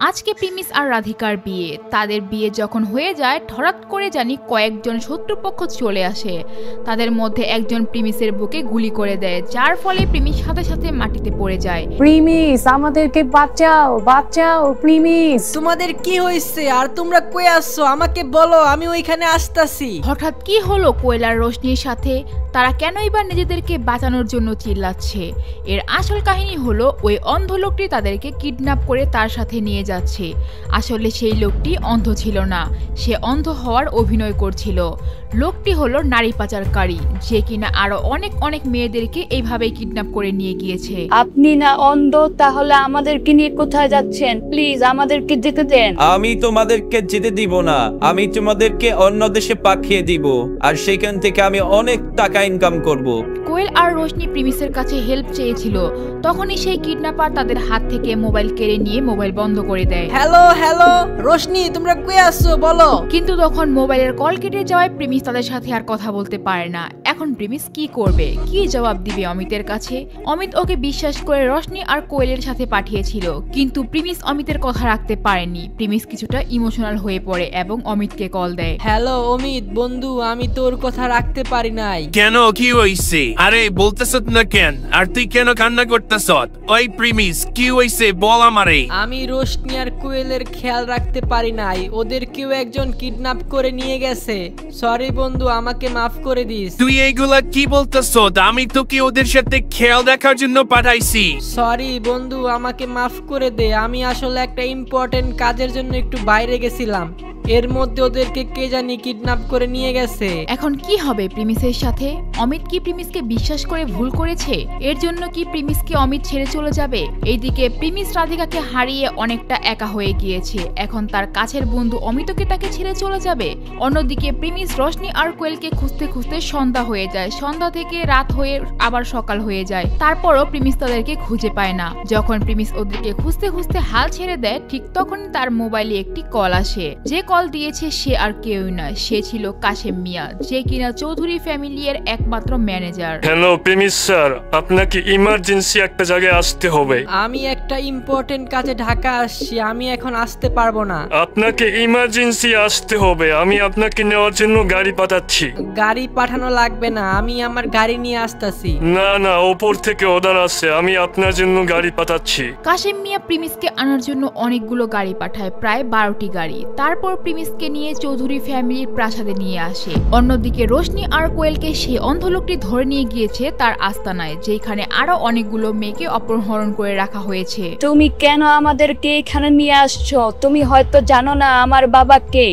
আজকে প্রিমিস আর রাধিকার বিয়ে। তাদের বিয়ে যখন হয়ে যায় হঠাৎ করে জানি কয়েকজন শত্রুপক্ষ চলে আসে। তাদের মধ্যে একজন প্রিমিসের বুকে গুলি করে দেয়, যার ফলে প্রিমিস সাথে সাথে মাটিতে পড়ে যায়। প্রিমিস, আমাদেরকে বাঁচাও, বাঁচাও প্রিমিস। তোমাদের কি হয়েছে আর তোমরা কই আসছো? আমাকে বলো, আমি ওইখানে আসতাছি। হঠাৎ কি হলো কোয়েল আর রোশনির সাথে? তারা কেনই বা নিজেদেরকে বাঁচানোর জন্য চিল্লাচ্ছে? এর আসল কাহিনী হলো ওই অন্ধ লোকটি তাদেরকে কিডন্যাপ করে তার সাথে নিয়ে যাচ্ছে। আসলে সেই লোকটি অন্ধ ছিল না, সে অন্ধ হওয়ার অভিনয় করছিল। লোকটি হলো নারী পাচারকারী, যে কিনা আরো অনেক অনেক মেয়েদেরকে এইভাবেই কিডন্যাপ করে নিয়ে গিয়েছে। আপনি না অন্ধ, তাহলে আমাদেরকে নিয়ে কোথায় যাচ্ছেন? প্লিজ আমাদেরকে যেতে দেন। আমি তোমাদেরকে যেতে দিব না, আমি তোমাদেরকে অন্য দেশে পাঠিয়ে দিব, আর সেখান থেকে আমি অনেক টাকা ইনকাম করব। কোয়েল আর রোশনি প্রিমিসের কাছে হেল্প চেয়েছিল, তখনই সেই কিডন্যাপার তাদের হাত থেকে মোবাইল কেড়ে নিয়ে মোবাইল বন্ধ করে দেয়। হ্যালো হ্যালো রোশনি, তোমরা কই আসছো বলো। কিন্তু তখন মোবাইলের কল কেটে যাওয়ায় প্রিমিস তাদের সাথে আর কথা বলতে পারে না। এখন প্রিমিস কি করবে, কি জবাব দিবে অমিতের কাছে? অমিত ওকে বিশ্বাস করে রোশনি আর কোয়েলের সাথে পাঠিয়েছিল, কিন্তু প্রিমিস অমিতের কথা রাখতে পারেনি। প্রিমিস কিছুটা ইমোশনাল হয়ে পড়ে এবং অমিতকে কল দেয়। হ্যালো অমিত বন্ধু, আমি তোর কথা রাখতে পারি নাই। কেন, কি হইছে? আরে বলতেছ না কেন? আর তুই কেন কান্না করতেছ? ওই প্রিমিস, কি হইছে বল আমারে। আমি রোশনি আর কোয়েলের খেয়াল রাখতে পারি নাই, ওদের কেউ একজন কিডন্যাপ করে নিয়ে গেছে। সরি বন্ধু, আমাকে মাফ করে দিস। তুই এইগুলা কি বলতেছ? আমি তোকে ওদের সাথে খেয়াল রাখার জন্য পাঠাইছি। সরি বন্ধু, আমাকে মাফ করে দে। আমি আসলে একটা ইম্পর্টেন্ট কাজের জন্য একটু বাইরে গেছিলাম, এর মধ্যে ওদেরকে কে জানি কিডন্যাপ করে নিয়ে গেছে। এখন কি হবে প্রিমিসের সাথে? অমিত কি প্রিমিসকে বিশ্বাস করে ভুল করেছে? এর জন্য কি প্রিমিসকে অমিত ছেড়ে চলে যাবে? এইদিকে প্রিমিস রাধিকাকে হারিয়ে অনেকটা একা হয়ে গিয়েছে। এখন তার কাছের বন্ধু অমিতকে তাকে ছেড়ে চলে যাবে। অন্যদিকে প্রিমিস রোশনি আর কোয়েলকে খুঁজতে খুঁজতে সন্ধ্যা হয়ে যায়। সন্ধ্যা থেকে রাত হয়ে আবার সকাল হয়ে যায়, তারপরও প্রিমিস তাদেরকে খুঁজে পায় না। যখন প্রিমিস ওদেরকে খুঁজতে খুঁজতে হাল ছেড়ে দেয়, ঠিক তখনই তার মোবাইলে একটি কল আসে। যে কল দিয়েছে সে আর কেউই না, সে ছিল কাশেম মিয়া, যে কিনা চৌধুরী ফ্যামিলির একমাত্র ম্যানেজার। হ্যালো প্রিমিস স্যার, আপনাকে ইমার্জেন্সি একটা জায়গায় আসতে হবে। আমি একটা ইম্পর্টেন্ট কাজে ঢাকা আসছি, আমি এখন আসতে পারবো না। আপনাকে ইমার্জেন্সি আসতে হবে, আমি আপনাকে নেওয়ার জন্য গাড়ি পাঠাচ্ছি। গাড়ি পাঠানো লাগবে না, আমি আমার গাড়ি নিয়ে আসতেছি। না না, ওপর থেকে অর্ডার আছে, আমি আপনার জন্য গাড়ি পাঠাচ্ছি। কাশেম মিয়া প্রিমিসকে আনার জন্য অনেকগুলো গাড়ি পাঠায়, প্রায় 12টি গাড়ি। তারপর প্রিমিসকে নিয়ে চৌধুরী ফ্যামিলির প্রাসাদে নিয়ে আসে। অন্যদিকে রোশনি আর কোয়েলকে সেই অন্ধ লোকটি ধরে নিয়ে গিয়েছে তার আস্তানায়, যেখানে আরো অনেকগুলো মেয়েকে অপহরণ করে রাখা হয়েছে। তুমি কেন আমাদেরকে এখানে নিয়ে আসছো? তুমি হয়তো জানো না আমার বাবা কে।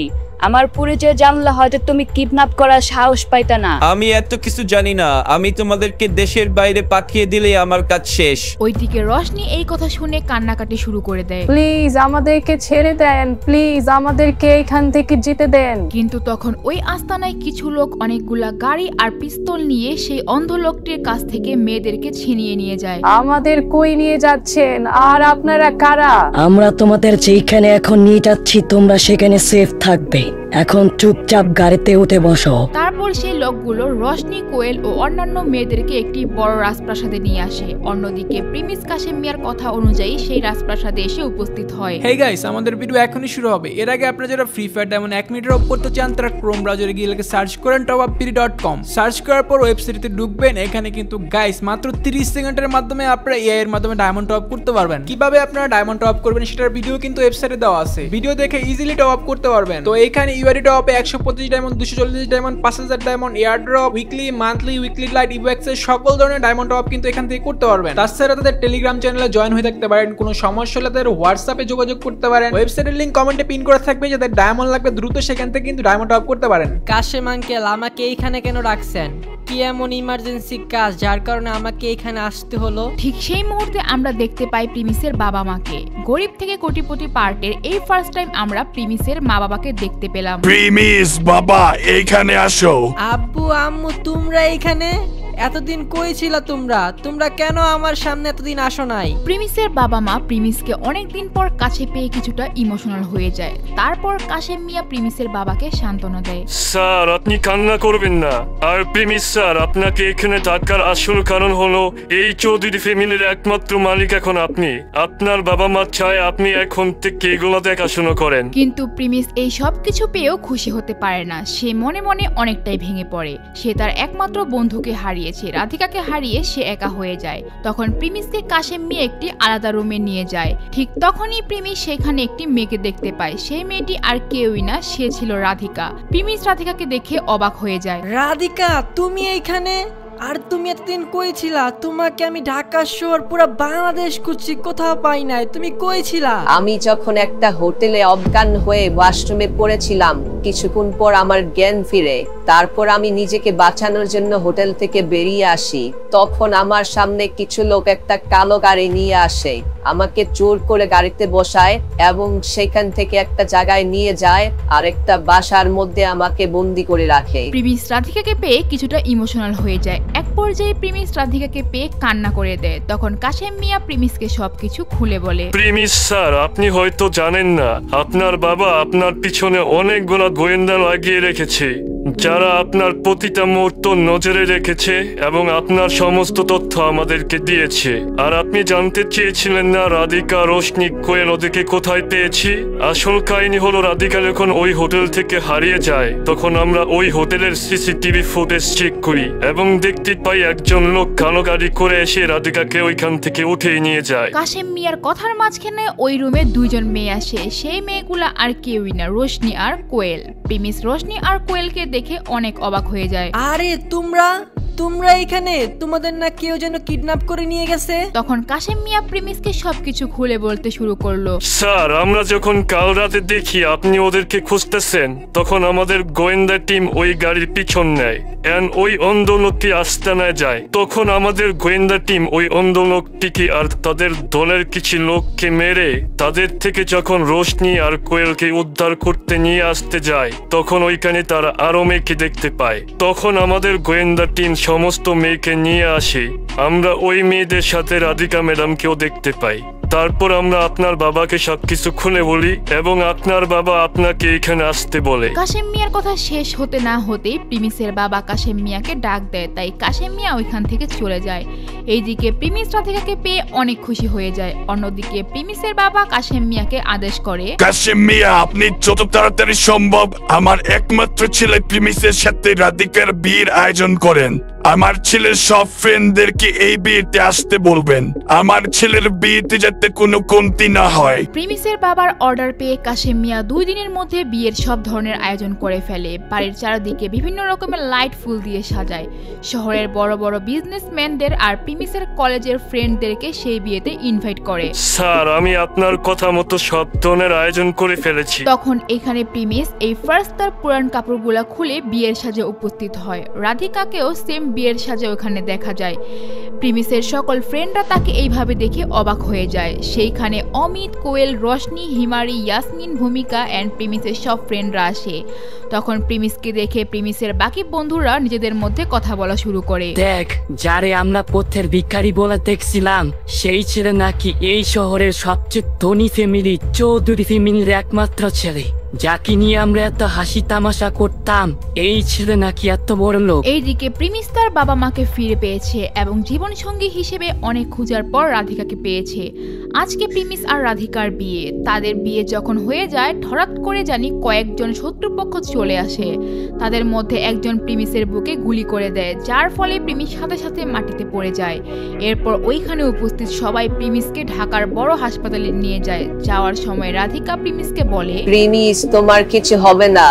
আমার পরিচয় জানলে হয়তো তুমি কিডন্যাপ করার সাহস পাইতা না। আমি এত কিছু জানি না, আমি তোমাদেরকে দেশের বাইরে পাঠিয়ে দিলে আমার কাজ শেষ। ওইদিকে রোশনি এই কথা শুনে কান্নাকাটি শুরু করে দেয়। প্লিজ আমাদেরকে ছেড়ে দেন, প্লিজ আমাদেরকে এখান থেকে যেতে দেন। কিন্তু তখন ওই আস্তানায় কিছু লোক অনেকগুলা গাড়ি আর পিস্তল নিয়ে সেই অন্ধ লোকটির কাছ থেকে মেয়েদেরকে ছিনিয়ে নিয়ে যায়। আমাদের কই নিয়ে যাচ্ছেন আর আপনারা কারা? আমরা তোমাদের যেখানে এখন নিয়ে যাচ্ছি তোমরা সেখানে সেফ থাকবে। এখন চুপচাপ গাড়িতে উঠে বসো। তারপর সেই লোকগুলো রোশনি, কোয়েল ও অন্যান্য মেয়েদেরকে একটি বড় রাজপ্রাসাদে নিয়ে আসে। অন্যদিকে প্রিমিস কাশেম মিয়ার কথা অনুযায়ী সেই রাজপ্রাসাদে এসে উপস্থিত হয়। হেই গাইস, আমাদের ভিডিও এখনই শুরু হবে। এর আগে আপনারা যারা free fire diamond 1 minute of করতে চান তারা ক্রোম ব্রাউজারে গিয়ে লিখে সার্চ করেন topupfree.com। সার্চ করার পর ওয়েবসাইটে ঢুকবেন। এখানে কিন্তু গাইস মাত্র 30 সেকেন্ডের মাধ্যমে আপনারা এআই এর মাধ্যমে ডায়মন্ড টপ করতে পারবেন। কিভাবে আপনারা ডায়মন্ড টপ করবেন সেটার ভিডিও কিন্তু ওয়েবসাইটে দেওয়া আছে, ভিডিও দেখে ইজিলি টপ আপ করতে পারবেন। তো এখানে ইউআরই টপে 125 diamond, 240 diamond, 5000 diamond, air drop, weekly, monthly, weekly lite, ইভেক্স এর সকল ধরনের ডায়মন্ড টপ কিন্তু এখান থেকে করতে পারবেন। তাছাড়া তাদের টেলিগ্রাম চ্যানেলে জয়েন হয়ে থাকতে পারেন। কোনো সমস্যা হলে তাদের হোয়াটসঅ্যাপে যোগাযোগ করতে পারেন। ওয়েবসাইটের লিংক কমেন্টে পিন করা থাকবে, যাদের ডায়মন্ড লাগবে দ্রুত সেখান থেকে কিন্তু ডায়মন্ড টপ করতে পারেন। কাশেম আঙ্কেল, আমাকে এইখানে কেন রাখছেন? কি এমন ইমার্জেন্সি কাজ যার কারণে আমাকে এখানে আসতে হলো? ঠিক সেই মুহূর্তে আমরা দেখতে পাই প্রিমিসের বাবা মাকে। গরিব থেকে কোটিপতি পার্টের এই ফার্স্ট টাইম আমরা প্রিমিসের মা বাবাকে দেখতে পেলাম। প্রিমিস বাবা, এইখানে আসো। আব্বু আম্মু, তোমরা এখানে? এতদিন কই ছিলা তোমরা? তোমরা কেন আমার সামনে এতদিন আসো নাই? প্রিমিসের বাবা মা প্রিমিসকে অনেকদিন পর কাছে পেয়ে কিছুটা ইমোশনাল হয়ে যায়। তারপর কাশেম মিয়া প্রিমিসের বাবাকে সান্ত্বনা দেয়। স্যার, আপনি কান্না করবেন না। আর প্রিমিস স্যার, আপনাকে এখানে ডাকার আসল কারণ হলো এই চৌধুরী ফ্যামিলির একমাত্র মালিক এখন আপনি। আপনার বাবা মা চায় আপনি এখন থেকে এগুলো দেখাশোনা করেন। কিন্তু প্রিমিস এই সব কিছু পেয়েও খুশি হতে পারে না। সে মনে মনে অনেকটাই ভেঙে পড়ে। সে তার একমাত্র বন্ধুকে হারিয়েছে, রাধিকাকে হারিয়ে সে একা হয়ে যায়। তখন প্রিমিসকে কাশেম মিয়া একটি আলাদা রুমে নিয়ে যায়। ঠিক তখনই প্রিমিস সেখানে একটি মেয়েকে দেখতে পায়। সেই মেয়েটি আর কেউই না, সে ছিল রাধিকা। প্রিমিস রাধিকাকে দেখে অবাক হয়ে যায়। রাধিকা, তুমি এইখানে? আর তুমি এতদিন কই ছিলা? তোমাকে আমি ঢাকা শহর পুরো বাংলাদেশ খুঁজছি, কোথাও পাই নাই। তুমি কই ছিলা? আমি যখন একটা হোটেলে অজ্ঞান হয়ে ওয়াশরুমে পড়েছিলাম, কিছুক্ষণ পর আমার জ্ঞান ফিরে। তারপর আমি নিজেকে বাঁচানোর জন্য হোটেল থেকে বেরিয়ে আসি। তখন আমার সামনে কিছু লোক একটা কালো গাড়ি নিয়ে আসে, আমাকে জোর করে গাড়িতে বসায় এবং সেখান থেকে একটা জায়গায় নিয়ে যায় আর একটা বাসার মধ্যে আমাকে বন্দি করে রাখে। প্রিমিস রাধিকাকে পেয়ে কিছুটা ইমোশনাল হয়ে যায়। এক পর্যায়ে প্রিমিস রাধিকাকে পেয়ে কান্না করে দেয়। তখন কাশেম মিয়া প্রিমিসকে সবকিছু খুলে বলে। প্রিমিস স্যার, আপনি হয়তো জানেন না, আপনার বাবা আপনার পিছনে অনেকগুলো গোয়েন্দা লাগিয়ে রেখেছে, যারা আপনার প্রতিটা মুহূর্ত নজরে রেখেছে এবং আপনার সমস্ত তথ্য আমাদেরকে দিয়েছে। আর আপনি জানতে চেয়েছিলেন না রাধিকা, রোশনি, কোয়েল ওদেরকে কোথায় পেয়েছি? আসল কাহিনী হলো রাধিকা যখন ওই হোটেল থেকে হারিয়ে যায়, তখন আমরা ওই হোটেলের সিসিটিভি ফুটেজ চেক করি এবং দেখতে পাই একজন লোক কালো গাড়ি করে এসে রাধিকাকে ওইখান থেকে উঠিয়ে নিয়ে যায়। কাশেম মিয়ার কথার মাঝখানে ওই রুমে দুইজন মেয়ে আসে। সেই মেয়েগুলা আর কেউই না, রোশনি আর কোয়েল। প্রিমিস রোশনি আর কোয়েলকে দেখে অনেক অবাক হয়ে যায়। আরে তোমরা এখানে? তোমাদের না কেউ যেন কিডন্যাপ করে নিয়ে গেছে? তখন কাশেম মিয়া প্রিমিসকে সবকিছু খুলে বলতে শুরু করলো। স্যার, আমরা যখন কাল রাতে দেখি আপনি ওদেরকে খুঁজতেছেন, তখন আমাদের গোয়েন্দা টিম ওই গাড়ির পিছন নেয় এন্ড ওই অন্ধ লোকটি আস্তানায় যায়। তখন আমাদের গোয়েন্দা টিম ওই অন্ধ লোকটিকে আর তাদের দলের কিছু লোককে মেরে তাদের থেকে যখন রোশনি আর কোয়েলকে উদ্ধার করতে নিয়ে আসতে যায়, তখন ওইখানে তারা আরো মেয়েকে দেখতে পায়। তখন আমাদের গোয়েন্দা টিম সমস্ত মেয়েকে নিয়ে আসে। আমরা ওই মেয়েদের সাথে রাধিকা ম্যাডামকেও দেখতে পাই। তারপর আমরা আপনার বাবাকে সবকিছু খুলে বলি এবং আপনার বাবা আপনাকে এখানে আসতে বলে। কাশেম মিয়ার কথা শেষ হতে না হতেই প্রিমিসের বাবা কাশেম মিয়াকে ডাক দেয়, তাই কাশেম মিয়া ওইখান থেকে চলে যায়। এইদিকে প্রিমিস রাধিকাকে পেয়ে অনেক খুশি হয়ে যায়। অন্যদিকে প্রিমিসের বাবা কাশেম মিয়াকে আদেশ করে, কাশেম মিয়া, আপনি যত তাড়াতাড়ি সম্ভব আমার একমাত্র ছেলে প্রিমিসের সাথে রাধিকার বিয়ের আয়োজন করেন। আমার ছেলের সব ফ্রেন্ডদেরকে এই বিয়েতে আসতে বলবেন। আমার ছেলের বিয়েতে যাতে কোনো কমতি না হয়। প্রিমিসের বাবার অর্ডার পেয়ে কাশেম মিয়া 2 দিনের মধ্যে বিয়ের সব ধরনের আয়োজন করে ফেলে। বাড়ির চারদিকে বিভিন্ন রকমের লাইট ফুল দিয়ে সাজায়। শহরের বড় বড় বিজনেসম্যানদের আর প্রিমিসের কলেজের ফ্রেন্ডদেরকে সেই বিয়েতে ইনভাইট করে। স্যার, আমি আপনার কথা মতো সব ধরনের আয়োজন করে ফেলেছি। তখন এখানে প্রিমিস এই ফার্স্ট তার পুরান কাপড়গুলা খুলে বিয়ের সাজে উপস্থিত হয়। রাধিকাকেও সেম বিয়ের সাজে ওখানে দেখা যায়। প্রিমিসের সকল ফ্রেন্ডরা তাকে এইভাবে দেখে অবাক হয়ে যায়। সেইখানে অমিত, কোয়েল, রোশনি, হিমারি, ইয়াসমিন, ভূমিকা এন্ড প্রিমিসের সব ফ্রেন্ডরা আসে। তখন প্রিমিসকে দেখে প্রিমিসের বাকি বন্ধুরা নিজেদের মধ্যে কথা বলা শুরু করে। দেখ, যারে আমরা পথের ভিখারি বলে দেখছিলাম, সেই ছেলে নাকি এই শহরের সবচেয়ে ধনী ফ্যামিলি চৌধুরী ফ্যামিলির একমাত্র ছেলে, যাকে নিয়ে আমরা এত হাসি তামাশা করতাম। এই ছেলে নাকি এত বড় লোক। এইদিকে প্রিমিস তার বাবা মাকে ফিরে পেয়েছে এবং জীবন সঙ্গী হিসেবে অনেক খোঁজার পর রাধিকাকে পেয়েছে। আজকে প্রিমিস আর রাধিকার বিয়ে। তাদের বিয়ে যখন হয়ে যায়, হঠাৎ করে জানি কয়েকজন শত্রুপক্ষ চলে আসে। তাদের মধ্যে একজন প্রিমিসের বুকে গুলি করে দেয়, যার ফলে প্রিমিস সাথে সাথে মাটিতে পড়ে যায়। এরপর ওইখানে উপস্থিত সবাই প্রিমিসকে ঢাকার বড় হাসপাতালে নিয়ে যায়। যাওয়ার সময় রাধিকা প্রিমিসকে বলে, প্রিমিস, তোমার কিছু হবে না,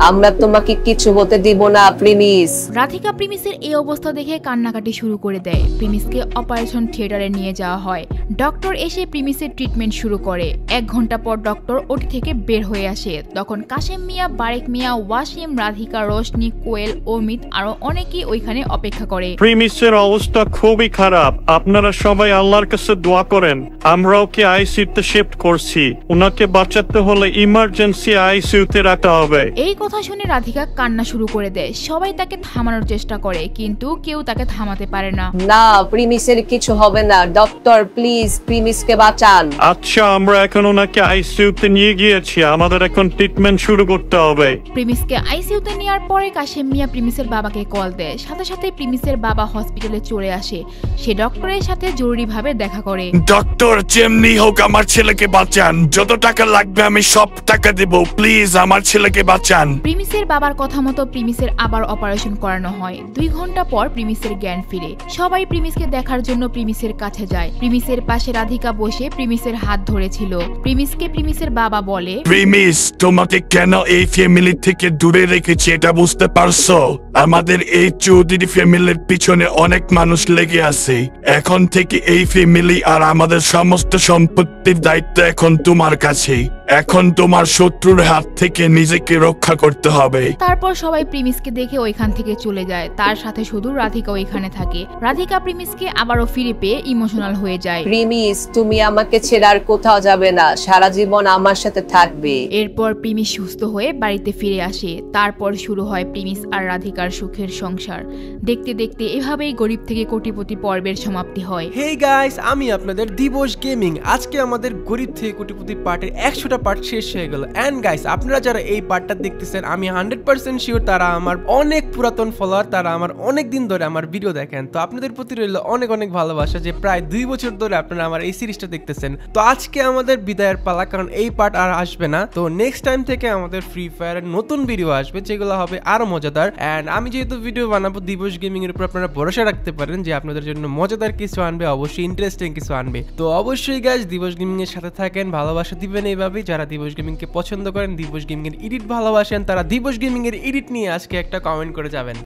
আমরা তোমাকে কিছু হতে দিব না প্রিমিস। রাধিকা প্রিমিসের এই অবস্থা দেখে কান্নাকাটি শুরু করে দেয়। প্রিমিসকে অপারেশন থিয়েটারে নিয়ে যাওয়া হয়। ডক্টর এসে প্রিমিসের ট্রিটমেন্ট শুরু করে। 1 ঘন্টা পর ডক্টর ওটি থেকে বের হয়ে আসে। তখন কাশেম মিয়া, বারেক মিয়া, ওয়াসিম, রাধিকা, রোশনি, কোয়েল, অমিত আরো অনেকেই ওইখানে অপেক্ষা করে। প্রিমিসের অবস্থা খুবই খারাপ, আপনারা সবাই আল্লাহর কাছে দোয়া করেন। আমরা ওকে আইসিইউতে শিফট করছি, ওনাকে বাঁচাতে হলে ইমার্জেন্সি আইসিইউতে রাখতে হবে। এই কথা কথা শুনে রাধিকা কান্না শুরু করে দেয়। সবাই তাকে থামানোর চেষ্টা করে কিন্তু কেউ তাকে থামাতে পারে না। না, প্রিমিসের কিছু হবে না। ডক্টর প্লিজ প্রিমিসকে বাঁচান। আচ্ছা, আমরা এখন ওনাকে আইসিইউতে নিয়ে গিয়েছি, আমাদের এখন ট্রিটমেন্ট শুরু করতে হবে। প্রিমিসকে আইসিইউতে নেওয়ার পরে কাশেম মিয়া প্রিমিসের বাবাকে কল দেয়। সাথে সাথে প্রিমিসের বাবা হসপিটালে চলে আসে। সে ডক্টরের সাথে জরুরিভাবে দেখা করে। ডক্টর, যেমনি হোক আমার ছেলেকে বাঁচান। যত টাকা লাগবে আমি সব টাকা দেব, প্লিজ আমার ছেলেকে বাঁচান। প্রিমিসের বাবার কথা মতো প্রিমিসের আবার অপারেশন করানো হয়। 2 ঘন্টা পর প্রিমিসের জ্ঞান ফিরে। সবাই প্রিমিসকে দেখার জন্য প্রিমিসের কাছে যায়। প্রিমিসের পাশে রাধিকা বসে প্রিমিসের হাত ধরেছিল। প্রিমিসকে প্রিমিসের বাবা বলে, প্রিমিস, তোমাকে কেন এই ফ্যামিলি থেকে দূরে রেখেছি এটা বুঝতে পারছো? আমাদের এই চৌধুরী ফ্যামিলির পিছনে অনেক মানুষ লেগে আছে। এখন থেকে এই ফ্যামিলি আর আমাদের সমস্ত সম্পত্তির দায়িত্ব এখন তোমার কাছে। এখন তোমার শত্রুর হাত থেকে নিজেকে রক্ষা করতে হবে। তারপর সবাই প্রিমিসকে দেখে ওইখান থেকে চলে যায়। তার সাথে শুধু রাধিকা ওইখানে থাকে। রাধিকা প্রিমিসকে আবারও ফিরে পেয়ে ইমোশনাল হয়ে যায়। প্রিমিস, তুমি আমাকে ছেড়ে আর কোথাও যাবে না, সারা জীবন আমার সাথে থাকবে। এরপর প্রিমিস সুস্থ হয়ে বাড়িতে ফিরে আসে। তারপর শুরু হয় প্রিমিস আর রাধিকার সুখের সংসার। দেখতে দেখতে এভাবেই গরিব থেকে কোটিপতি পর্বের সমাপ্তি হয়। হেই গাইস, আমি আপনাদের দিবস গেমিং। আজকে আমাদের গরিব থেকে কোটিপতি পার্টের 100টা পার্ট শেষ হয়ে গেল। এন্ড গাইস, আপনারা যারা এই পার্টটা দেখতেছেন আমি 100% শিওর তারা আমার অনেক পুরাতন ফলোয়ার, তারা আমার অনেক দিন ধরে আমার ভিডিও দেখেন। তো আপনাদের প্রতি রইল অনেক অনেক ভালোবাসা যে প্রায় 2 বছর ধরে আপনারা আমার এই সিরিজটা দেখতেছেন। তো আজকে আমাদের বিদায়ের পালা, কারণ এই পার্ট আর আসবে না। তো নেক্সট টাইম থেকে আমাদের ফ্রি ফায়ারের নতুন ভিডিও আসবে যেগুলো হবে আরো মজাদার। এন্ড আমি যেহেতু ভিডিও বানাবো দিবস গেমিং এর উপর, আপনারা ভরসা রাখতে পারেন যে আপনাদের জন্য মজাদার কিছু আনবে, অবশ্যই ইন্টারেস্টিং কিছু আনবে। তো অবশ্যই গাইস দিবস গেমিং এর সাথে থাকেন, ভালোবাসা দিবেন এইভাবেই। যারা দিবস গেমিং কে পছন্দ করেন, দিবস গেমিং এর এডিট ভালোবাসেন, তারা দিবস গেমিং এর এডিট নিয়ে আজকে একটা কমেন্ট করে যাবেন।